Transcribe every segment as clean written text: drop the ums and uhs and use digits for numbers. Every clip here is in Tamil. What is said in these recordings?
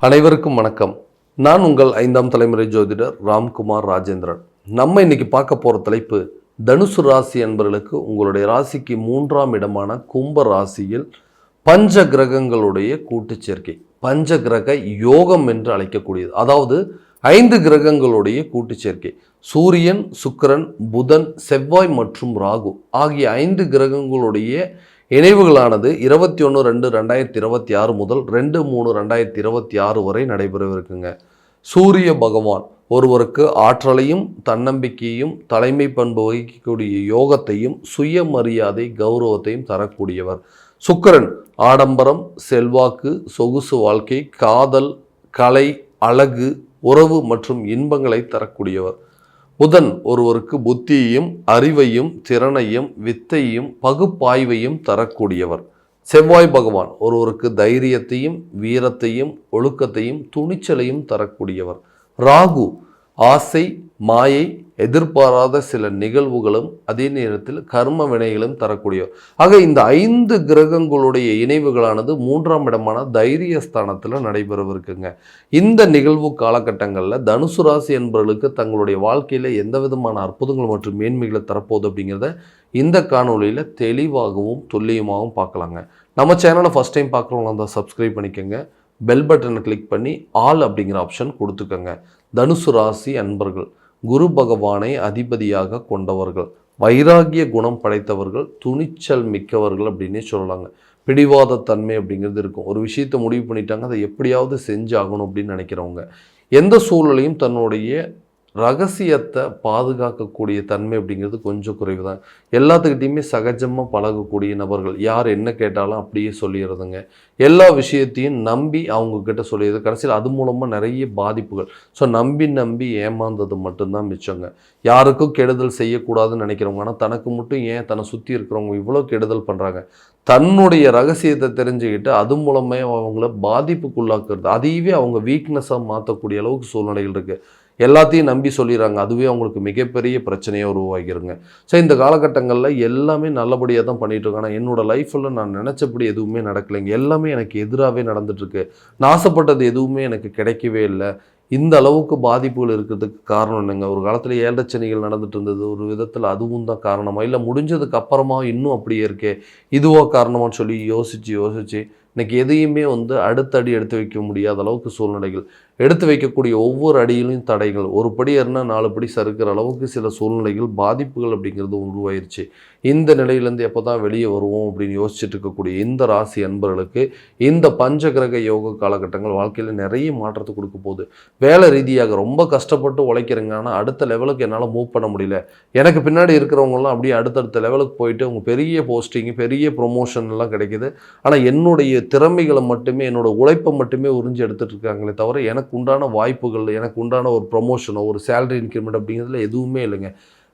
அனைவருக்கும் வணக்கம். நான் உங்கள் 5ஆம் தலைமுறை ஜோதிடர் ராம்குமார் ராஜேந்திரன். நம்ம இன்னைக்கு பார்க்க போகிற தலைப்பு, தனுசு ராசி அன்பர்களுக்கு உங்களுடைய ராசிக்கு 3ஆம் இடமான கும்ப ராசியில் பஞ்ச கிரகங்களுடைய கூட்டு சேர்க்கை, பஞ்ச கிரக யோகம் என்று அழைக்கக்கூடியது. அதாவது 5 கிரகங்களுடைய கூட்டு சேர்க்கை, சூரியன், சுக்கிரன், புதன், செவ்வாய் மற்றும் ராகு ஆகிய 5 கிரகங்களுடைய இணைவுகளானது 21/2/2026 முதல் 2/3/2026 வரை நடைபெறவிருக்குங்க. சூரிய பகவான் ஒருவருக்கு ஆற்றலையும் தன்னம்பிக்கையும் தலைமை பண்பு வகிக்கக்கூடிய யோகத்தையும் சுயமரியாதை கௌரவத்தையும் தரக்கூடியவர். சுக்கிரன் ஆடம்பரம், செல்வாக்கு, சொகுசு வாழ்க்கை, காதல், கலை, அழகு, உறவு மற்றும் இன்பங்களை தரக்கூடியவர். புதன் ஒருவருக்கு புத்தியையும் அறிவையும் திறனையும் வித்தையும் பகுப்பாய்வையும் தரக்கூடியவர். செவ்வாய் பகவான் ஒருவருக்கு தைரியத்தையும் வீரத்தையும் ஒழுக்கத்தையும் துணிச்சலையும் தரக்கூடியவர். ராகு ஆசை, மாயை, எதிர்பாராத சில நிகழ்வுகளும் அதே நேரத்தில் கர்ம வினைகளும் தரக்கூடியவர். ஆக இந்த 5 கிரகங்களுடைய இணைவுகளானது 3ஆம் இடமான தைரியஸ்தானத்தில் நடைபெறவிருக்குங்க. இந்த நிகழ்வு காலகட்டங்களில் தனுசு ராசி என்பவர்களுக்கு தங்களுடைய வாழ்க்கையில் எந்த விதமான அற்புதங்கள் மற்றும் மேன்மைகளை தரப்போகுது அப்படிங்கிறத இந்த காணொலியில் தெளிவாகவும் துல்லியமாகவும் பார்க்கலாங்க. நம்ம சேனலை ஃபஸ்ட் டைம் பார்க்குறவங்களா இருந்தால் சப்ஸ்கிரைப் பண்ணிக்கோங்க, பெல் பட்டனை கிளிக் பண்ணி ஆல் அப்படிங்கிற ஆப்ஷன் கொடுத்துக்கோங்க. தனுசு ராசி அன்பர்கள் குரு பகவானை அதிபதியாக கொண்டவர்கள், வைராகிய குணம் படைத்தவர்கள், துணிச்சல் மிக்கவர்கள் அப்படின்னே சொல்லலாங்க. பிடிவாத தன்மை அப்படிங்கிறது இருக்கும். ஒரு விஷயத்தை முடிவு பண்ணிட்டாங்க, அதை எப்படியாவது செஞ்சாகணும் அப்படின்னு நினைக்கிறவங்க. எந்த சூழலையும் தன்னுடைய ரகசியத்தை பாதுகாக்கக்கூடிய தன்மை அப்படிங்கிறது கொஞ்சம் குறைவு தான். எல்லாத்துக்கிட்டையுமே சகஜமாக பழகக்கூடிய நபர்கள், யார் என்ன கேட்டாலும் அப்படியே சொல்லிடுறதுங்க. எல்லா விஷயத்தையும் நம்பி அவங்கக்கிட்ட சொல்லிடுறது. கடைசியில் அது மூலமாக நிறைய பாதிப்புகள். ஸோ நம்பி ஏமாந்தது மட்டும்தான் மிச்சங்க. யாருக்கும் கெடுதல் செய்யக்கூடாதுன்னு நினைக்கிறவங்க, ஆனால் தனக்கு மட்டும் ஏன் தன்னை சுற்றி இருக்கிறவங்க இவ்வளோ கெடுதல் பண்ணுறாங்க, தன்னுடைய ரகசியத்தை தெரிஞ்சுக்கிட்டு அது மூலமே அவங்கள பாதிப்புக்குள்ளாக்குறது, அதையவே அவங்க வீக்னஸாக மாற்றக்கூடிய அளவுக்கு சூழ்நிலைகள் இருக்குது. எல்லாத்தையும் நம்பி சொல்லிடுறாங்க, அதுவே அவங்களுக்கு மிகப்பெரிய பிரச்சனையாக உருவாகிருங்க. ஸோ இந்த காலகட்டங்களில் எல்லாமே நல்லபடியாக தான் பண்ணிகிட்ருக்கேன், ஆனால் என்னோடய லைஃப்பில் நான் நினச்சபடி எதுவுமே நடக்கலைங்க. எல்லாமே எனக்கு எதிராகவே நடந்துகிட்ருக்கு. நான் ஆசைப்பட்டது எதுவுமே எனக்கு கிடைக்கவே இல்லை. இந்த அளவுக்கு பாதிப்புகள் இருக்கிறதுக்கு காரணம் என்னங்க? ஒரு காலத்தில் ஏழச்சனிகள் நடந்துட்டு இருந்தது, ஒரு விதத்தில் அதுவும் தான் காரணமாக, இல்லை முடிஞ்சதுக்கு அப்புறமா இன்னும் அப்படியே இருக்கே இதுவாக காரணமானு சொல்லி யோசித்து இன்றைக்கி எதையுமே அடுத்த அடி எடுத்து வைக்க முடியாத அளவுக்கு சூழ்நிலைகள், எடுத்து வைக்கக்கூடிய ஒவ்வொரு அடியிலும் தடைகள், ஒரு படி ஏறினா 4 படி சறுக்கிற அளவுக்கு சில சூழ்நிலைகள், பாதிப்புகள் அப்படிங்கிறது உருவாயிருச்சு. இந்த நிலையிலேருந்து எப்போ தான் வெளியே வருவோம் அப்படின்னு யோசிச்சுட்டு இருக்கக்கூடிய இந்த ராசி அன்பர்களுக்கு இந்த பஞ்சகிரக யோக காலகட்டங்கள் வாழ்க்கையில் நிறைய மாற்றத்தை கொடுக்க போகுது. வேலை ரீதியாக ரொம்ப கஷ்டப்பட்டு உழைக்கிறேங்க, ஆனால் அடுத்த லெவலுக்கு என்னால் மூவ் பண்ண முடியல. எனக்கு பின்னாடி இருக்கிறவங்களாம் அப்படியே அடுத்தடுத்த லெவலுக்கு போயிட்டு அவங்க பெரிய போஸ்டிங்கு, பெரிய ப்ரொமோஷன் எல்லாம் கிடைக்கிது. ஆனால் என்னுடைய திறமைகளை மட்டுமே, என்னோட உழைப்பை மட்டுமே உறிஞ்சி எடுத்துகிட்டு இருக்காங்களே தவிர எனக்கு உண்டான வாய்ப்புகள், எனக்கு உண்டான ஒரு ப்ரொமோஷனோ ஒரு சேலரி இன்க்ரிமெண்ட் அப்படிங்கிறதுல எதுவுமே இல்லைங்க.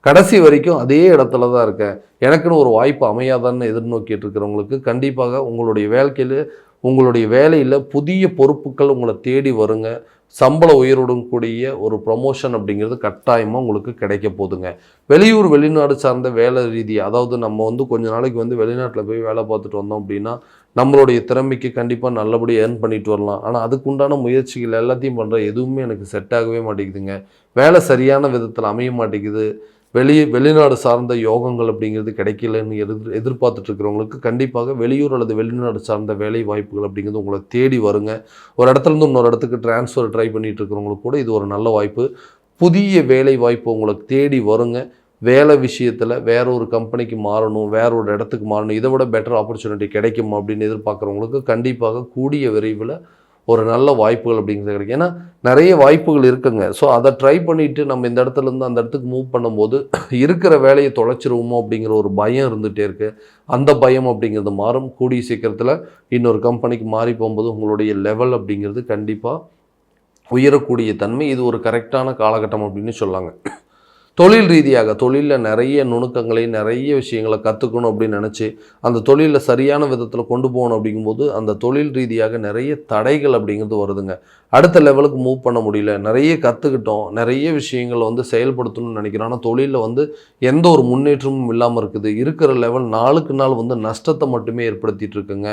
கடைசி வரைக்கும் அதே இடத்துல தான் இருக்கேன். எனக்குன்னு ஒரு வாய்ப்பு அமையாதான்னு எதிர்நோக்கிட்டு இருக்கிறவங்களுக்கு கண்டிப்பாக உங்களுடைய வேலையில் புதிய பொறுப்புகள் உங்களை தேடி வருங்க. சம்பள உயர்வுடன் கூடிய ஒரு ப்ரொமோஷன் அப்படிங்கிறது கட்டாயமாக உங்களுக்கு கிடைக்க போதுங்க. வெளியூர் வெளிநாடு சார்ந்த வேலை ரீதியாக, அதாவது நம்ம கொஞ்ச நாளைக்கு வெளிநாட்டில் போய் வேலை பார்த்துட்டு வந்தோம் அப்படின்னா நம்மளுடைய திறமைக்கு கண்டிப்பாக நல்லபடியாக ஏர்ன் பண்ணிட்டு வரலாம். ஆனால் அதுக்குண்டான முயற்சிகள் எல்லாத்தையும் பண்ணுற எதுவுமே எனக்கு செட் ஆகவே மாட்டேங்குதுங்க. வேலை சரியான விதத்தில் அமைய மாட்டேங்குது. வெளிநாடு சார்ந்த யோகங்கள் அப்படிங்கிறது கிடைக்கலன்னு எதிர்பார்த்துட்டு இருக்கிறவங்களுக்கு கண்டிப்பாக வெளியூர் அல்லது வெளிநாடு சார்ந்த வேலை வாய்ப்புகள் அப்படிங்கிறது உங்களை தேடி வருங்க. ஒரு இடத்துலேருந்து இன்னொரு இடத்துக்கு டிரான்ஸ்ஃபர் ட்ரை பண்ணிட்டு இருக்கிறவங்களுக்கு கூட இது ஒரு நல்ல வாய்ப்பு. புதிய வேலை வாய்ப்பு உங்களுக்கு தேடி வருங்க. வேலை விஷயத்தில் வேற ஒரு கம்பெனிக்கு மாறணும், வேற ஒரு இடத்துக்கு மாறணும், இதை விட பெட்டர் ஆப்பர்ச்சுனிட்டி கிடைக்கும் அப்படின்னு எதிர்பார்க்குறவங்களுக்கு கண்டிப்பாக கூடிய விரைவில் ஒரு நல்ல வாய்ப்புகள் அப்படிங்கிறது கிடைக்கும். ஏன்னா நிறைய வாய்ப்புகள் இருக்குங்க. ஸோ அதை ட்ரை பண்ணிவிட்டு நம்ம இந்த இடத்துலேருந்து அந்த இடத்துக்கு மூவ் பண்ணும்போது இருக்கிற வேலையை தொலைச்சிருவோமோ அப்படிங்கிற ஒரு பயம் இருந்துகிட்டே இருக்குது. அந்த பயம் அப்படிங்கிறது மாறும். கூடிய சீக்கிரத்தில் இன்னொரு கம்பெனிக்கு மாறி போகும்போது உங்களுடைய லெவல் அப்படிங்கிறது கண்டிப்பாக உயரக்கூடிய தன்மை, இது ஒரு கரெக்டான காலகட்டம் அப்படின்னு சொல்லாங்க. தொழில் ரீதியாக தொழிலில் நிறைய நுணுக்கங்களை, நிறைய விஷயங்களை கற்றுக்கணும் அப்படின்னு நினச்சி அந்த தொழிலில் சரியான விதத்தில் கொண்டு போகணும் அப்படிங்கும்போது அந்த தொழில் ரீதியாக நிறைய தடைகள் அப்படிங்கிறது வருதுங்க. அடுத்த லெவலுக்கு மூவ் பண்ண முடியல. நிறைய கற்றுக்கிட்டோம், நிறைய விஷயங்கள் செயல்படுத்தணும்னு நினைக்கிறோம். ஆனால் தொழிலில் எந்த ஒரு முன்னேற்றமும் இல்லாமல் இருக்குது. இருக்கிற லெவல் நாளுக்கு நாள் நஷ்டத்தை மட்டுமே ஏற்படுத்திகிட்டு இருக்குங்க.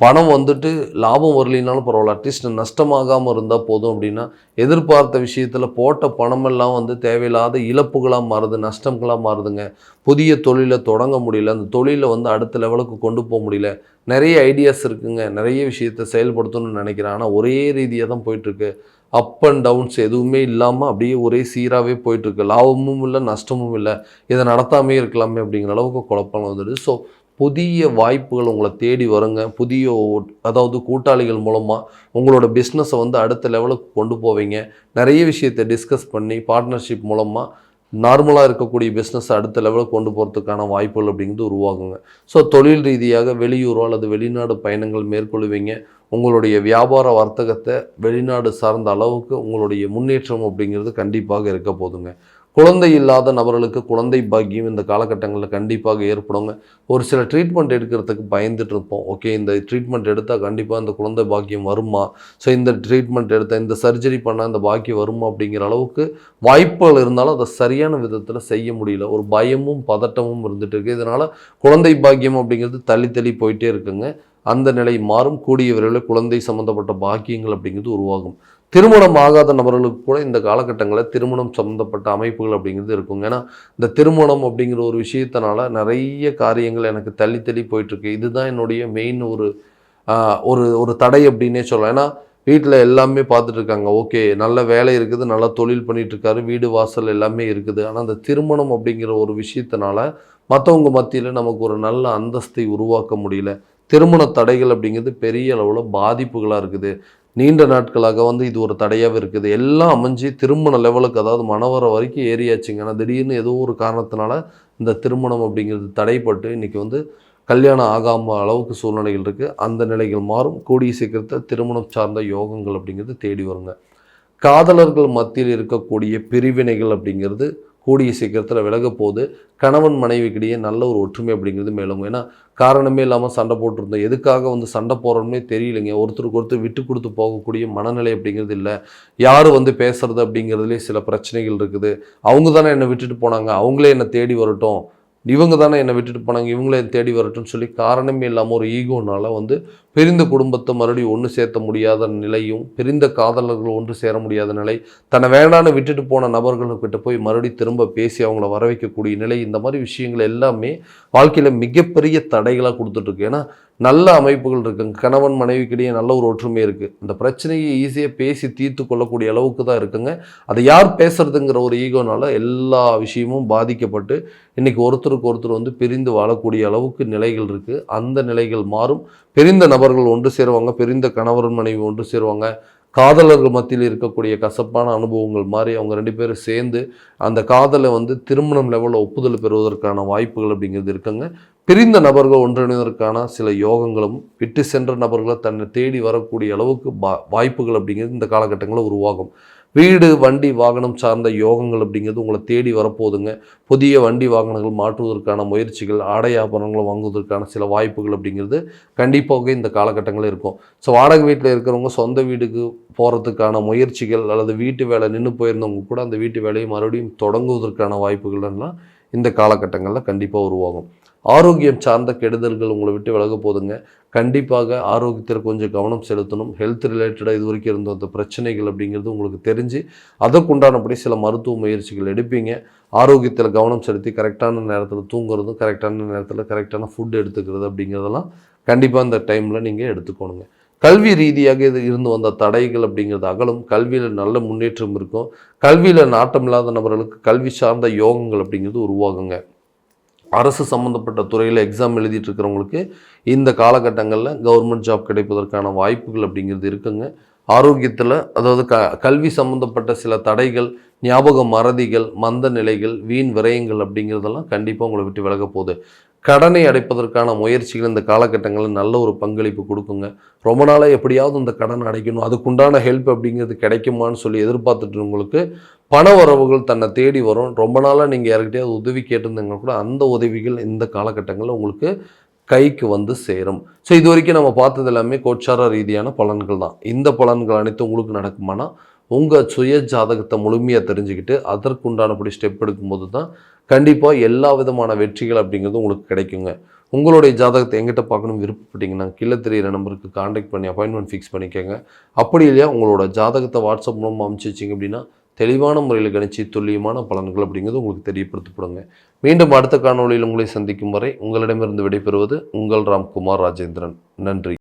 பணம் வந்துட்டு லாபம் வரலினாலும் பரவாயில்ல, அட்லீஸ்ட் நஷ்டமாகாமல் இருந்தால் போதும் அப்படின்னா, எதிர்பார்த்த விஷயத்தில் போட்ட பணமெல்லாம் வந்து தேவையில்லாத இழப்புகளாக மாறுது, நஷ்டங்களாக மாறுதுங்க. புதிய தொழிலை தொடங்க முடியல, அந்த தொழிலை வந்து அடுத்த லெவலுக்கு கொண்டு போக முடியல. நிறைய ஐடியாஸ் இருக்குங்க, நிறைய விஷயத்தை செயல்படுத்தணும்னு நினைக்கிறேன். ஆனால் ஒரே ரீதியாக தான் போயிட்டுருக்கு. அப் அண்ட் டவுன்ஸ் எதுவுமே இல்லாமல் அப்படியே ஒரே சீராகவே போயிட்டுருக்கு. லாபமும் இல்லை, நஷ்டமும் இல்லை. இதை நடத்தாமே இருக்கலாமே அப்படிங்கிற அளவுக்கு குழப்பம் வந்துடுது. ஸோ புதிய வாய்ப்புகள் உங்களை தேடி வருங்க. புதிய அதாவது கூட்டாளிகள் மூலமாக உங்களோட பிஸ்னஸை வந்து அடுத்த லெவலுக்கு கொண்டு போவீங்க. நிறைய விஷயத்தை டிஸ்கஸ் பண்ணி பார்ட்னர்ஷிப் மூலமாக நார்மலாக இருக்கக்கூடிய பிஸ்னஸை அடுத்த லெவலுக்கு கொண்டு போகிறதுக்கான வாய்ப்புகள் அப்படிங்கிறது உருவாகுங்க. ஸோ தொழில் ரீதியாக வெளியூரோ அல்லது வெளிநாடு பயணங்கள் மேற்கொள்வீங்க. உங்களுடைய வியாபார வர்த்தகத்தை வெளிநாடு சார்ந்த அளவுக்கு உங்களுடைய முன்னேற்றம் அப்படிங்கிறது கண்டிப்பாக இருக்க போதுங்க. குழந்தை இல்லாத நபர்களுக்கு குழந்தை பாக்கியம் இந்த காலகட்டங்களில் கண்டிப்பாக ஏற்படுங்க. ஒரு சில ட்ரீட்மெண்ட் எடுக்கிறதுக்கு பயந்துட்டு இருப்போம். ஓகே, இந்த ட்ரீட்மெண்ட் எடுத்தால் கண்டிப்பாக இந்த குழந்தை பாக்கியம் வருமா, ஸோ இந்த ட்ரீட்மெண்ட் எடுத்தால் இந்த சர்ஜரி பண்ணால் இந்த பாக்கியம் வருமா அப்படிங்கிற அளவுக்கு வாய்ப்புகள் இருந்தாலும் அதை சரியான விதத்தில் செய்ய முடியல. ஒரு பயமும் பதட்டமும் இருந்துகிட்டு இருக்குது. இதனால் குழந்தை பாக்கியம் அப்படிங்கிறது தள்ளி போயிட்டே இருக்குங்க. அந்த நிலை மாறும். கூடிய விரைவில் குழந்தை சம்மந்தப்பட்ட பாக்கியங்கள் அப்படிங்கிறது உருவாகும். திருமணம் ஆகாத நபர்களுக்கு கூட இந்த காலகட்டங்களில் திருமணம் சம்மந்தப்பட்ட அமைப்புகள் அப்படிங்கிறது இருக்குங்க. ஏன்னா இந்த திருமணம் அப்படிங்கிற ஒரு விஷயத்தினால நிறைய காரியங்கள் எனக்கு தள்ளி போயிட்டுருக்கு. இதுதான் என்னுடைய மெயின் ஒரு ஒரு ஒரு தடை அப்படின்னே சொல்லலாம். ஏன்னா வீட்டில் எல்லாமே பார்த்துட்டு இருக்காங்க. ஓகே, நல்ல வேலை இருக்குது, நல்ல தொழில் பண்ணிகிட்ருக்காரு, வீடு வாசல் எல்லாமே இருக்குது. ஆனால் அந்த திருமணம் அப்படிங்கிற ஒரு விஷயத்தினால மற்றவங்க மத்தியில் நமக்கு ஒரு நல்ல அந்தஸ்தை உருவாக்க முடியல. திருமண தடைகள் அப்படிங்கிறது பெரிய அளவில் பாதிப்புகளாக இருக்குது. நீண்ட நாட்களாக வந்து இது ஒரு தடையாகவே இருக்குது. எல்லாம் அமைஞ்சு திருமண லெவலுக்கு, அதாவது மணவர வரைக்கும் ஏறியாச்சுங்க. ஆனால் திடீர்னு ஏதோ ஒரு காரணத்தினால இந்த திருமணம் அப்படிங்கிறது தடைப்பட்டு இன்றைக்கி வந்து கல்யாணம் ஆகாமல் அளவுக்கு சூழ்நிலைகள் இருக்குது. அந்த நிலைகள் மாறும். கூடிய சீக்கிரத்தில் திருமணம் சார்ந்த யோகங்கள் அப்படிங்கிறது தேடி வருங்க. காதலர்கள் மத்தியில் இருக்கக்கூடிய பிரிவினைகள் அப்படிங்கிறது கூடிய சீக்கிரத்தில் விலக போது கணவன் மனைவிக்கிடையே நல்ல ஒரு ஒற்றுமை அப்படிங்கிறது மேலும். ஏன்னா காரணமே இல்லாமல் சண்டை போட்டிருந்தோம். எதுக்காக வந்து சண்டை போடுறோம்னே தெரியலைங்க. ஒருத்தருக்கு ஒருத்தர் விட்டு கொடுத்து போகக்கூடிய மனநிலை அப்படிங்கிறது இல்லை. யார் வந்து பேசுறது அப்படிங்கிறதுலே சில பிரச்சனைகள் இருக்குது. அவங்க தானே என்னை விட்டுட்டு போனாங்க, அவங்களே என்னை தேடி வரட்டும், இவங்க தானே என்னை விட்டுட்டு போனாங்க, இவங்களே தேடி வரட்டும்னு சொல்லி காரணமே இல்லாமல் ஒரு ஈகோனால வந்து பிரிந்த குடும்பத்தை மறுபடியும் ஒன்று சேர்த்த முடியாத நிலையும், பிரிந்த காதலர்கள் ஒன்று சேர முடியாத நிலை, தன்னை வேண்டான்னு விட்டுட்டு போன நபர்கள்கிட்ட போய் மறுபடியும் திரும்ப பேசி அவங்கள வர வைக்கக்கூடிய நிலை, இந்த மாதிரி விஷயங்கள் எல்லாமே வாழ்க்கையில் மிகப்பெரிய தடைகளாக கொடுத்துட்ருக்கு. ஏன்னா நல்ல அமைப்புகள் இருக்குங்க. கணவன் மனைவிக்கிடையே நல்ல ஒரு ஒற்றுமை இருக்குது. அந்த பிரச்சனையை ஈஸியாக பேசி தீர்த்து கொள்ளக்கூடிய அளவுக்கு தான் இருக்குங்க. அதை யார் பேசுறதுங்கிற ஒரு ஈகோனால எல்லா விஷயமும் பாதிக்கப்பட்டு இன்றைக்கி ஒருத்தருக்கு ஒருத்தர் வந்து பிரிந்து வாழக்கூடிய அளவுக்கு நிலைகள் இருக்குது. அந்த நிலைகள் மாறும். பிரிந்த நபர்கள் ஒன்று சேருவாங்க. பிரிந்த கணவன் மனைவி ஒன்று சேருவாங்க. காதலர்கள் மத்தியில் இருக்கக்கூடிய கசப்பான அனுபவங்கள் மாதிரி அவங்க ரெண்டு பேரும் சேர்ந்து அந்த காதலை வந்து திருமணம் லெவலில் ஒப்புதல் பெறுவதற்கான வாய்ப்புகள் அப்படிங்கிறது இருக்குங்க. பிரிந்த நபர்கள் ஒன்றிணைவதற்கான சில யோகங்களும், விட்டு சென்ற நபர்களை தன்னை தேடி வரக்கூடிய அளவுக்கு வாய்ப்புகள் அப்படிங்கிறது இந்த காலகட்டங்களில் உருவாகும். வீடு வண்டி வாகனம் சார்ந்த யோகங்கள் அப்படிங்கிறது உங்களை தேடி வரப்போகுதுங்க. புதிய வண்டி வாகனங்கள் மாற்றுவதற்கான முயற்சிகள், ஆடை ஆபரணங்களை வாங்குவதற்கான சில வாய்ப்புகள் அப்படிங்கிறது கண்டிப்பாக இந்த காலகட்டங்களில் இருக்கும். ஸோ வாடகை வீட்டில் இருக்கிறவங்க சொந்த வீட்டுக்கு போகிறதுக்கான முயற்சிகள், அல்லது வீட்டு வேலை நின்று போயிருந்தவங்க கூட அந்த வீட்டு வேலையை மறுபடியும் தொடங்குவதற்கான வாய்ப்புகள்லாம் இந்த காலகட்டங்களில் கண்டிப்பாக உருவாகும். ஆரோக்கியம் சார்ந்த கெடுதல்கள் உங்களை விட்டு விலக போதுங்க. கண்டிப்பாக ஆரோக்கியத்தில் கொஞ்சம் கவனம் செலுத்தணும். ஹெல்த் ரிலேட்டடாக இது வரைக்கும் இருந்த அந்த பிரச்சனைகள் அப்படிங்கிறது உங்களுக்கு தெரிஞ்சு அதற்குண்டானபடி சில மருத்துவ முயற்சிகள் எடுப்பீங்க. ஆரோக்கியத்தில் கவனம் செலுத்தி கரெக்டான நேரத்தில் தூங்குறதும், கரெக்டான நேரத்தில் கரெக்டான ஃபுட் எடுத்துக்கிறது அப்படிங்கிறதெல்லாம் கண்டிப்பாக இந்த டைமில் நீங்கள் எடுத்துக்கணுங்க. கல்வி ரீதியாக இது இருந்து வந்த தடைகள் அப்படிங்கிறது அகலும். கல்வியில் நல்ல முன்னேற்றம் இருக்கும். கல்வியில் நாட்டம் இல்லாத நபர்களுக்கு கல்வி சார்ந்த யோகங்கள் அப்படிங்கிறது உருவாகுங்க. அரசு சம்மந்தப்பட்ட துறையில் எக்ஸாம் எழுதிட்டு இருக்கிறவங்களுக்கு இந்த காலகட்டங்களில் கவர்மெண்ட் ஜாப் கிடைப்பதற்கான வாய்ப்புகள் அப்படிங்கிறது இருக்குங்க. ஆரோக்கியத்தில், அதாவது கல்வி சம்மந்தப்பட்ட சில தடைகள், ஞாபக மறதிகள், மந்த நிலைகள், வீண் விரயங்கள் அப்படிங்கிறதெல்லாம் கண்டிப்பாக உங்களை விட்டு விலக போகுது. கடனை அடைப்பதற்கான முயற்சிகள் இந்த காலகட்டங்களில் நல்ல ஒரு பங்களிப்பு கொடுக்குங்க. ரொம்ப நாளாக எப்படியாவது இந்த கடன் அடைக்கணும், அதுக்குண்டான ஹெல்ப் அப்படிங்கிறது கிடைக்குமான்னு சொல்லி எதிர்பார்த்துட்டு உங்களுக்கு பண வரவுகள் தன்னை தேடி வரும். ரொம்ப நாளாக நீங்கள் யார்கிட்டயாவது உதவி கேட்டிருந்தீங்கன்னா கூட அந்த உதவிகள் இந்த காலகட்டங்களில் உங்களுக்கு கைக்கு வந்து சேரும். ஸோ இது வரைக்கும் நம்ம பார்த்தது எல்லாமே கோச்சார ரீதியான பலன்கள் தான். இந்த பலன்கள் அனைத்து உங்களுக்கு நடக்குமானா உங்கள் சுய ஜாதகத்தை முழுமையாக தெரிஞ்சுக்கிட்டு அதற்குண்டானபடி ஸ்டெப் எடுக்கும்போது தான் கண்டிப்பாக எல்லா விதமான வெற்றிகள் அப்படிங்கிறது உங்களுக்கு கிடைக்குங்க. உங்களுடைய ஜாதகத்தை எங்கிட்ட பார்க்கணும் விருப்பப்பட்டீங்கன்னா கீழே தெரியிற நம்பருக்கு காண்டாக்ட் பண்ணி அப்பாயின்மெண்ட் ஃபிக்ஸ் பண்ணிக்கோங்க. அப்படி இல்லையா உங்களோட ஜாதகத்தை வாட்ஸ்அப் மூலமாக அனுப்பிச்சி வச்சிங்க அப்படின்னா தெளிவான முறையில் கணிச்சு துல்லியமான பலன்கள் அப்படிங்கிறது உங்களுக்கு தெரியப்படுத்தப்படுங்க. மீண்டும் அடுத்த காணொளியில் உங்களை சந்திக்கும் வரை உங்களிடமிருந்து விடைபெறுவது உங்கள் ராம்குமார் ராஜேந்திரன். நன்றி.